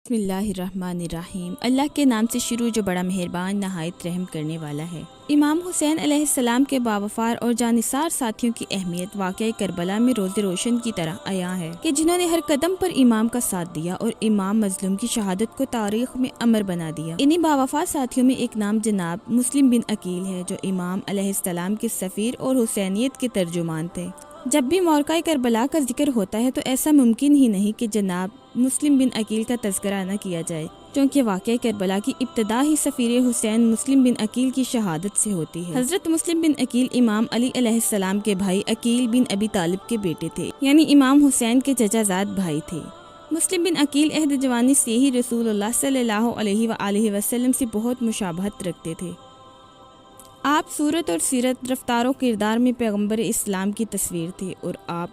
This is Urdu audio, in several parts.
بسم اللہ الرحمن الرحیم۔ اللہ کے نام سے شروع جو بڑا مہربان نہایت رحم کرنے والا ہے۔ امام حسین علیہ السلام کے باوفار اور جانثار ساتھیوں کی اہمیت واقعہ کربلا میں روز روشن کی طرح عیاں ہے کہ جنہوں نے ہر قدم پر امام کا ساتھ دیا اور امام مظلوم کی شہادت کو تاریخ میں امر بنا دیا۔ انہی باوفا ساتھیوں میں ایک نام جناب مسلم بن عقیل ہے جو امام علیہ السلام کے سفیر اور حسینیت کے ترجمان تھے۔ جب بھی موقع کربلا کا ذکر ہوتا ہے تو ایسا ممکن ہی نہیں کہ جناب مسلم بن عقیل کا تذکرہ نہ کیا جائے، کیونکہ واقعہ کربلا کی ابتدا ہی سفیر حسین مسلم بن عقیل کی شہادت سے ہوتی ہے۔ حضرت مسلم بن عقیل امام علی علیہ السلام کے بھائی عقیل بن ابی طالب کے بیٹے تھے، یعنی امام حسین کے چچا زاد بھائی تھے۔ مسلم بن عقیل عہد جوانی سے ہی رسول اللہ صلی اللہ علیہ وآلہ وسلم سے بہت مشابہت رکھتے تھے۔ آپ صورت اور سیرت، رفتار و کردار میں پیغمبر اسلام کی تصویر تھے اور آپ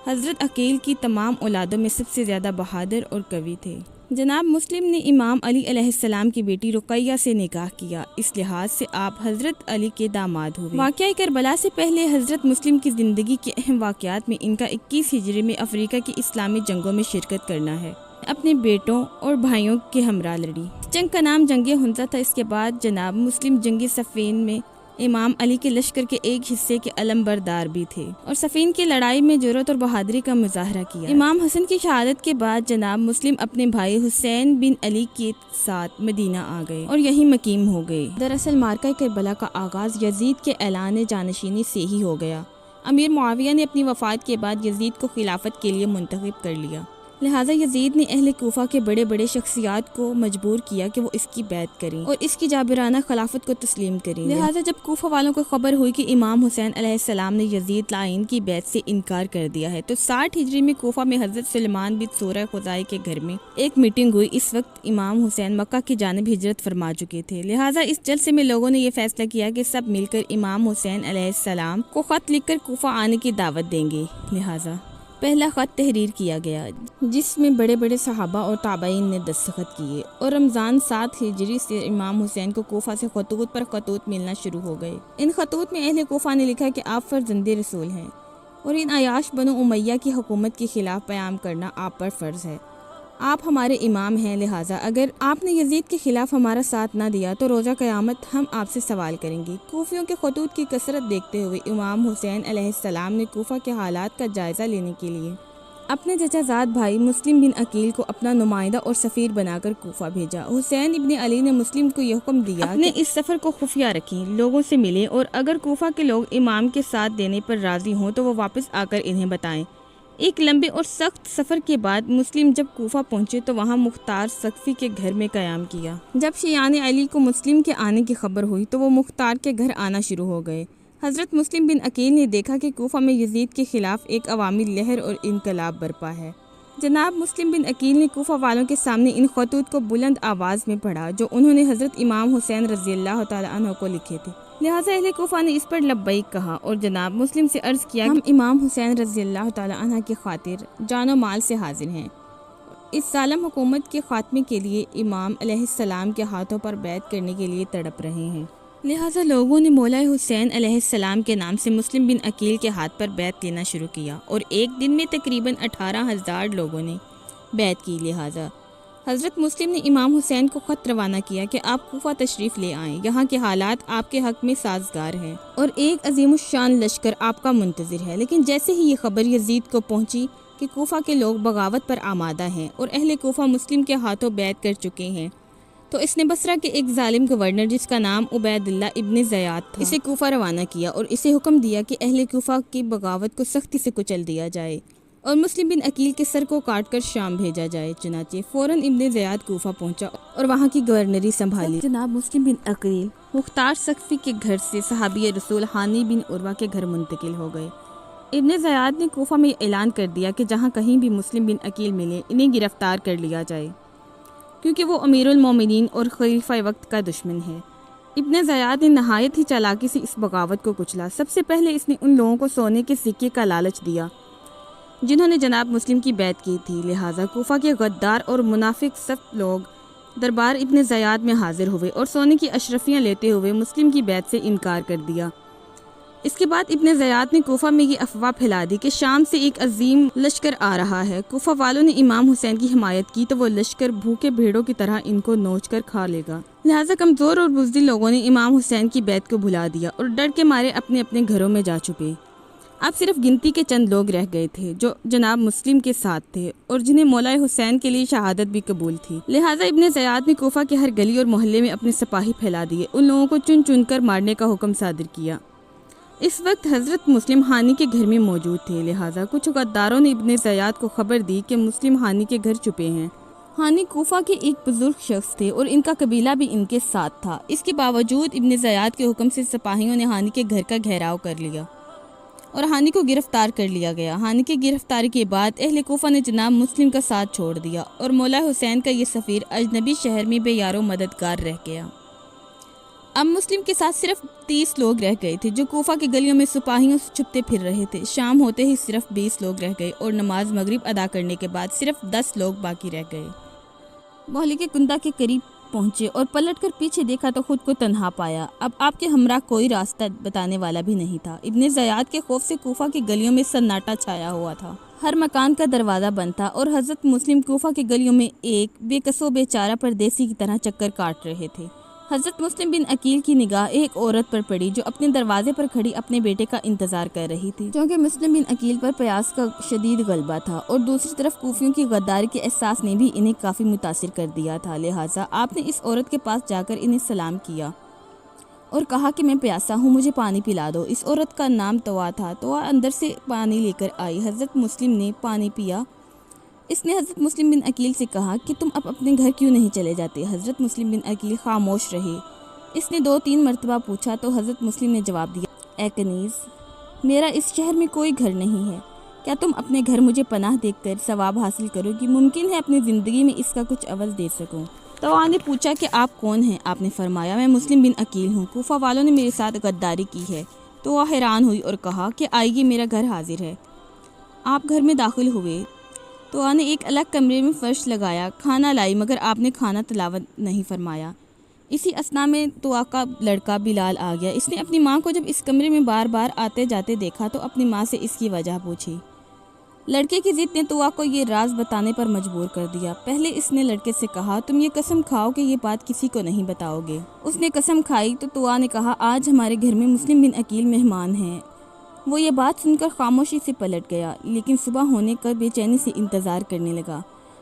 حضرت عقیل کی تمام اولادوں میں سب سے زیادہ بہادر اور قوی تھے۔ جناب مسلم نے امام علی علیہ السلام کی بیٹی رقیہ سے نکاح کیا، اس لحاظ سے آپ حضرت علی کے داماد ہوئے۔ واقعہ کربلا سے پہلے حضرت مسلم کی زندگی کے اہم واقعات میں ان کا 21 ہجری میں افریقہ کی اسلامی جنگوں میں شرکت کرنا ہے۔ اپنے بیٹوں اور بھائیوں کے ہمراہ لڑی۔ جنگ کا نام جنگ حنظہ تھا۔ اس کے بعد جناب مسلم جنگ صفین میں امام علی کے لشکر کے ایک حصے کے علم بردار بھی تھے اور صفین کی لڑائی میں جرأت اور بہادری کا مظاہرہ کیا۔ امام حسن کی شہادت کے بعد جناب مسلم اپنے بھائی حسین بن علی کے ساتھ مدینہ آ گئے اور یہیں مقیم ہو گئے۔ دراصل معرکہ کربلا کا آغاز یزید کے اعلان جانشینی سے ہی ہو گیا۔ امیر معاویہ نے اپنی وفات کے بعد یزید کو خلافت کے لیے منتخب کر لیا، لہٰذا یزید نے اہل کوفہ کے بڑے بڑے شخصیات کو مجبور کیا کہ وہ اس کی بیعت کریں اور اس کی جابرانہ خلافت کو تسلیم کریں۔ لہٰذا جب کوفہ والوں کو خبر ہوئی کہ امام حسین علیہ السلام نے یزید لعین کی بیعت سے انکار کر دیا ہے تو 60 ہجری میں کوفہ میں حضرت سلیمان بن سورہ خزاعی کے گھر میں ایک میٹنگ ہوئی۔ اس وقت امام حسین مکہ کی جانب ہجرت فرما چکے تھے، لہٰذا اس جلسے میں لوگوں نے یہ فیصلہ کیا کہ سب مل کر امام حسین علیہ السلام کو خط لکھ کر کوفہ آنے کی دعوت دیں گے۔ لہٰذا پہلا خط تحریر کیا گیا جس میں بڑے بڑے صحابہ اور تابعین نے دستخط کیے اور رمضان 7 ہجری سے امام حسین کو کوفہ سے خطوط پر خطوط ملنا شروع ہو گئے۔ ان خطوط میں اہل کوفہ نے لکھا کہ آپ فرزند رسول ہیں اور ان عیاش بنو امیہ کی حکومت کے خلاف پیام کرنا آپ پر فرض ہے۔ آپ ہمارے امام ہیں، لہٰذا اگر آپ نے یزید کے خلاف ہمارا ساتھ نہ دیا تو روزہ قیامت ہم آپ سے سوال کریں گے۔ کوفیوں کے خطوط کی کثرت دیکھتے ہوئے امام حسین علیہ السلام نے کوفہ کے حالات کا جائزہ لینے کے لیے اپنے چچا زاد بھائی مسلم بن عقیل کو اپنا نمائندہ اور سفیر بنا کر کوفہ بھیجا۔ حسین ابن علی نے مسلم کو یہ حکم دیا اپنے اس سفر کو خفیہ رکھیں، لوگوں سے ملیں اور اگر کوفہ کے لوگ امام کے ساتھ دینے پر راضی ہوں تو وہ واپس آ کر انہیں بتائیں۔ ایک لمبے اور سخت سفر کے بعد مسلم جب کوفہ پہنچے تو وہاں مختار ثقفی کے گھر میں قیام کیا۔ جب شیعان علی کو مسلم کے آنے کی خبر ہوئی تو وہ مختار کے گھر آنا شروع ہو گئے۔ حضرت مسلم بن عقیل نے دیکھا کہ کوفہ میں یزید کے خلاف ایک عوامی لہر اور انقلاب برپا ہے۔ جناب مسلم بن عقیل نے کوفہ والوں کے سامنے ان خطوط کو بلند آواز میں پڑھا جو انہوں نے حضرت امام حسین رضی اللہ تعالیٰ عنہ کو لکھے تھے، لہٰذا اہل کوفہ نے اس پر لبیک کہا اور جناب مسلم سے عرض کیا ہم امام حسین رضی اللہ تعالیٰ عنہ کی خاطر جان و مال سے حاضر ہیں، اس ظالم حکومت کے خاتمے کے لیے امام علیہ السلام کے ہاتھوں پر بیعت کرنے کے لیے تڑپ رہے ہیں۔ لہٰذا لوگوں نے مولا حسین علیہ السلام کے نام سے مسلم بن عقیل کے ہاتھ پر بیعت لینا شروع کیا اور ایک دن میں تقریباً 18,000 لوگوں نے بیعت کی۔ لہٰذا حضرت مسلم نے امام حسین کو خط روانہ کیا کہ آپ کوفہ تشریف لے آئیں، یہاں کے حالات آپ کے حق میں سازگار ہیں اور ایک عظیم الشان لشکر آپ کا منتظر ہے۔ لیکن جیسے ہی یہ خبر یزید کو پہنچی کہ کوفہ کے لوگ بغاوت پر آمادہ ہیں اور اہل کوفہ مسلم کے ہاتھوں بیعت کر چکے ہیں تو اس نے بصرہ کے ایک ظالم گورنر جس کا نام عبید اللہ ابن زیاد تھا اسے کوفہ روانہ کیا اور اسے حکم دیا کہ اہل کوفہ کی بغاوت کو سختی سے کچل دیا جائے اور مسلم بن عقیل کے سر کو کاٹ کر شام بھیجا جائے۔ چنانچہ فوراً ابن زیاد کوفہ پہنچا اور وہاں کی گورنری سنبھالی۔ جناب مسلم بن عقیل مختار ثقفی کے گھر سے صحابی رسول ہانی بن عروہ کے گھر منتقل ہو گئے۔ ابن زیاد نے کوفہ میں اعلان کر دیا کہ جہاں کہیں بھی مسلم بن عقیل ملے انہیں گرفتار کر لیا جائے کیونکہ وہ امیر المومنین اور خلیفہ وقت کا دشمن ہے۔ ابن زیاد نے نہایت ہی چالاکی سے اس بغاوت کو کچلا۔ سب سے پہلے اس نے ان لوگوں کو سونے کے سکے کا لالچ دیا جنہوں نے جناب مسلم کی بیعت کی تھی، لہٰذا کوفہ کے غدار اور منافق سب لوگ دربار ابن زیاد میں حاضر ہوئے اور سونے کی اشرفیاں لیتے ہوئے مسلم کی بیعت سے انکار کر دیا۔ اس کے بعد ابن زیاد نے کوفہ میں یہ افواہ پھیلا دی کہ شام سے ایک عظیم لشکر آ رہا ہے۔ کوفہ والوں نے امام حسین کی حمایت کی تو وہ لشکر بھوکے بھیڑوں کی طرح ان کو نوچ کر کھا لے گا۔ لہٰذا کمزور اور بزدل لوگوں نے امام حسین کی بیعت کو بھلا دیا اور ڈر کے مارے اپنے اپنے گھروں میں جا چھپے۔ اب صرف گنتی کے چند لوگ رہ گئے تھے جو جناب مسلم کے ساتھ تھے اور جنہیں مولا حسین کے لیے شہادت بھی قبول تھی۔ لہٰذا ابن زیاد نے کوفہ کے ہر گلی اور محلے میں اپنے سپاہی پھیلا دیے، ان لوگوں کو چن چن کر مارنے کا حکم صادر کیا۔ اس وقت حضرت مسلم ہانی کے گھر میں موجود تھے، لہٰذا کچھ غداروں نے ابن زیاد کو خبر دی کہ مسلم ہانی کے گھر چھپے ہیں۔ ہانی کوفہ کے ایک بزرگ شخص تھے اور ان کا قبیلہ بھی ان کے ساتھ تھا۔ اس کے باوجود ابن زیاد کے حکم سے سپاہیوں نے ہانی کے گھر کا گھیراؤ کر لیا اور ہانی کو گرفتار کر لیا گیا۔ ہانی کی گرفتاری کے بعد اہل کوفہ نے جناب مسلم کا ساتھ چھوڑ دیا اور مولا حسین کا یہ سفیر اجنبی شہر میں بے یار و مددگار رہ گیا۔ اب مسلم کے ساتھ صرف 30 لوگ رہ گئے تھے جو کوفہ کی گلیوں میں سپاہیوں سے چھپتے پھر رہے تھے۔ شام ہوتے ہی صرف 20 لوگ رہ گئے اور نماز مغرب ادا کرنے کے بعد صرف 10 لوگ باقی رہ گئے۔ محلے کے کنڈا کے قریب پہنچے اور پلٹ کر پیچھے دیکھا تو خود کو تنہا پایا۔ اب آپ کے ہمراہ کوئی راستہ بتانے والا بھی نہیں تھا۔ ابن زیاد کے خوف سے کوفہ کی گلیوں میں سناٹا چھایا ہوا تھا، ہر مکان کا دروازہ بند تھا اور حضرت مسلم کوفہ کی گلیوں میں ایک بے کس و بے چارہ پردیسی کی طرح چکر کاٹ رہے تھے۔ حضرت مسلم بن عقیل کی نگاہ ایک عورت پر پڑی جو اپنے دروازے پر کھڑی اپنے بیٹے کا انتظار کر رہی تھی، کیونکہ مسلم بن عقیل پر پیاس کا شدید غلبہ تھا اور دوسری طرف کوفیوں کی غداری کے احساس نے بھی انہیں کافی متاثر کر دیا تھا۔ لہٰذا آپ نے اس عورت کے پاس جا کر انہیں سلام کیا اور کہا کہ میں پیاسا ہوں، مجھے پانی پلا دو۔ اس عورت کا نام طوا تھا۔ طوا اندر سے پانی لے کر آئی۔ حضرت مسلم نے پانی پیا۔ اس نے حضرت مسلم بن عقیل سے کہا کہ تم اب اپنے گھر کیوں نہیں چلے جاتے؟ حضرت مسلم بن عقیل خاموش رہے۔ اس نے 2-3 مرتبہ پوچھا تو حضرت مسلم نے جواب دیا، اے کنیز، میرا اس شہر میں کوئی گھر نہیں ہے، کیا تم اپنے گھر مجھے پناہ دے کر ثواب حاصل کرو گی؟ ممکن ہے اپنی زندگی میں اس کا کچھ عوض دے سکوں۔ طوا نے پوچھا کہ آپ کون ہیں؟ آپ نے فرمایا، میں مسلم بن عقیل ہوں، کوفہ والوں نے میرے ساتھ غداری کی ہے۔ طوا حیران ہوئی اور کہا کہ آئیے، میرا گھر حاضر ہے۔ آپ گھر میں داخل ہوئے۔ طوا نے ایک الگ کمرے میں فرش لگایا، کھانا لائی، مگر آپ نے کھانا تلاوت نہیں فرمایا۔ اسی اثنا میں طوا کا لڑکا بلال آ گیا۔ اس نے اپنی ماں کو جب اس کمرے میں بار بار آتے جاتے دیکھا تو اپنی ماں سے اس کی وجہ پوچھی۔ لڑکے کی ضد نے طوا کو یہ راز بتانے پر مجبور کر دیا۔ پہلے اس نے لڑکے سے کہا، تم یہ قسم کھاؤ کہ یہ بات کسی کو نہیں بتاؤ گے۔ اس نے قسم کھائی تو طوا نے کہا، آج ہمارے گھر میں مسلم بن عقیل مہمان ہیں۔ وہ یہ بات سن کر خاموشی سے پلٹ گیا، لیکن صبح ہونے کا بے چینی سے انتظار کرنے لگا۔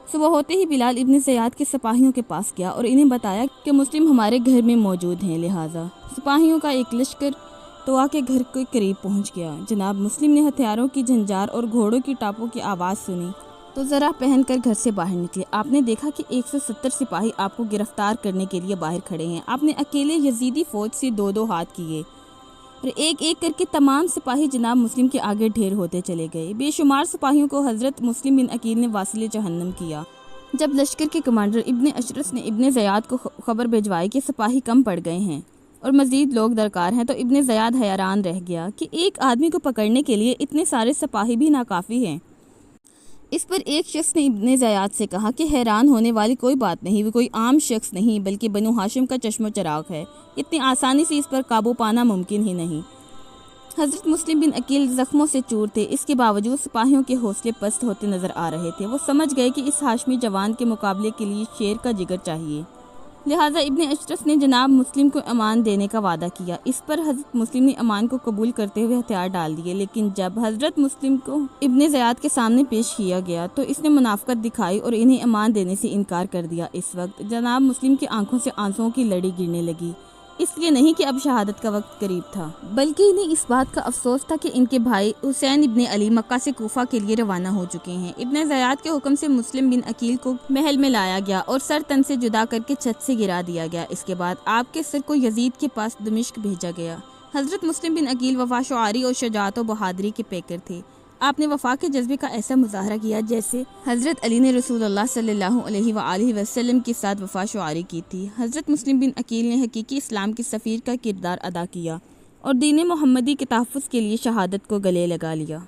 صبح ہوتے ہی بلال ابن زیاد کے سپاہیوں کے پاس گیا اور انہیں بتایا کہ مسلم ہمارے گھر میں موجود ہیں۔ لہٰذا سپاہیوں کا ایک لشکر طوا کے گھر کے قریب پہنچ گیا۔ جناب مسلم نے ہتھیاروں کی جھنجھار اور گھوڑوں کی ٹاپوں کی آواز سنی تو ذرا پہن کر گھر سے باہر نکلے۔ آپ نے دیکھا کہ 170 سپاہی آپ کو گرفتار کرنے کے لیے باہر کھڑے ہیں۔ آپ نے اکیلے یزیدی فوج سے 2-2 ہاتھ کیے اور ایک ایک کر کے تمام سپاہی جناب مسلم کے آگے ڈھیر ہوتے چلے گئے۔ بے شمار سپاہیوں کو حضرت مسلم بن عقیل نے واصل جہنم کیا۔ جب لشکر کے کمانڈر ابن اشرس نے ابن زیاد کو خبر بھجوائی کہ سپاہی کم پڑ گئے ہیں اور مزید لوگ درکار ہیں تو ابن زیاد حیران رہ گیا کہ ایک آدمی کو پکڑنے کے لیے اتنے سارے سپاہی بھی ناکافی ہیں۔ اس پر ایک شخص نے ابن زیاد سے کہا کہ حیران ہونے والی کوئی بات نہیں، وہ کوئی عام شخص نہیں بلکہ بنو ہاشم کا چشم و چراغ ہے، اتنی آسانی سے اس پر قابو پانا ممکن ہی نہیں۔ حضرت مسلم بن عقیل زخموں سے چور تھے، اس کے باوجود سپاہیوں کے حوصلے پست ہوتے نظر آ رہے تھے۔ وہ سمجھ گئے کہ اس ہاشمی جوان کے مقابلے کے لیے شیر کا جگر چاہیے۔ لہٰذا ابن اشرس نے جناب مسلم کو امان دینے کا وعدہ کیا۔ اس پر حضرت مسلم نے امان کو قبول کرتے ہوئے ہتھیار ڈال دیے، لیکن جب حضرت مسلم کو ابن زیاد کے سامنے پیش کیا گیا تو اس نے منافقت دکھائی اور انہیں امان دینے سے انکار کر دیا۔ اس وقت جناب مسلم کی آنکھوں سے آنسوؤں کی لڑی گرنے لگی، اس لیے نہیں کہ اب شہادت کا وقت قریب تھا، بلکہ انہیں اس بات کا افسوس تھا کہ ان کے بھائی حسین ابن علی مکہ سے کوفہ کے لیے روانہ ہو چکے ہیں۔ ابن زیاد کے حکم سے مسلم بن عقیل کو محل میں لایا گیا اور سر تن سے جدا کر کے چھت سے گرا دیا گیا۔ اس کے بعد آپ کے سر کو یزید کے پاس دمشق بھیجا گیا۔ حضرت مسلم بن عقیل وفا شعاری اور شجاعت و بہادری کے پیکر تھے۔ آپ نے وفا کے جذبے کا ایسا مظاہرہ کیا جیسے حضرت علی نے رسول اللہ صلی اللہ علیہ وآلہ وسلم کے ساتھ وفا شعاری کی تھی۔ حضرت مسلم بن عقیل نے حقیقی اسلام کے سفیر کا کردار ادا کیا اور دین محمدی کے تحفظ کے لیے شہادت کو گلے لگا لیا۔